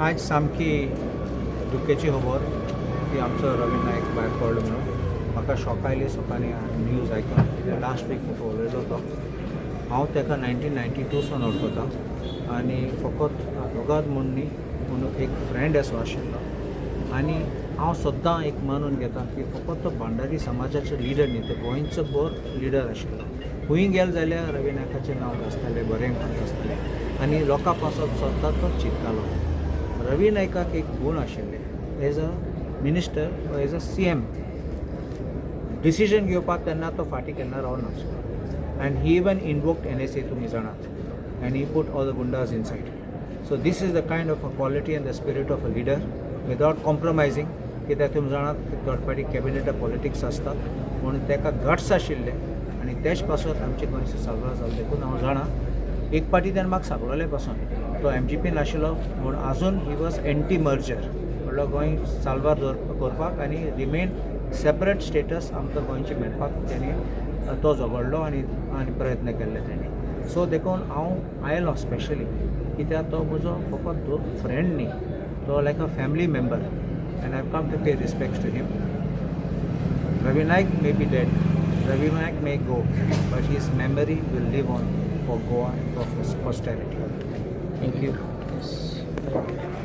आज सामकी दुखेची खबर की आमचो रवी नायक भायर पडलो म्हणून म्हाका शॉक आयली सकाळी न्यूज आयकून. लास्ट वीक म्हाका उलयलो तो. हांव ताका 1992 सावन वळखता आनी फकत दोगांच म्हूण न्ही पूण एक फ्रेंड असो आशिल्लो. आनी हांव सद्दां एक मानून घेता की फकत तो भांडारी समाजाचो लिडर न्ही, तो गोंयचो बरो लिडर आशिल्लो. खंय गेलो जाल्यार रवी नायकाचें नांव आसतालें, बरें म्हणत आसतालें आनी लोकां पासत सद्दां तो चिंततालो. रवी नायकाक एक गूण आशिल्ले. एज अ मिनिस्टर वा एज अ CM डिसिजन घेवपाक तेन्ना तो फाटीं केन्ना रावनासलो. And he even invoked NSA, तुमी जाणात, and he put all the goondas inside. So this is the kind of a quality and the spirit of a leader without compromising. कित्याक तुमी जाणात थर्ड पार्टी कॅबिनेट पॉलिटिक्स आसतात म्हणून ताका guts आशिल्ले आनी तेच पासून आमचे गोंयचो साल्वार जालो. देखून हांव जाणा एक पाटी तेणें म्हाका सांगलोले पासून तो MGPन आशिल्लो म्हूण आजून ही वॉज एंटी मर्जर, म्हणल्यार गोंय साल्वार करपाक आनी रिमेन सेपरेट स्टेटस आमकां गोंयचे मेळपाक तेणी तो झगडलो आनी प्रयत्न केल्ले तेणी. सो देखून हांव आयलो स्पेशली कित्याक तो म्हजो फकत फ्रेंड न्ही, तो like a family member and I come to pay respect to him. Ravi Naik may be dead, Ravi Naik may go, but his memory will live on for Goa and for posterity. Thank you. Yes.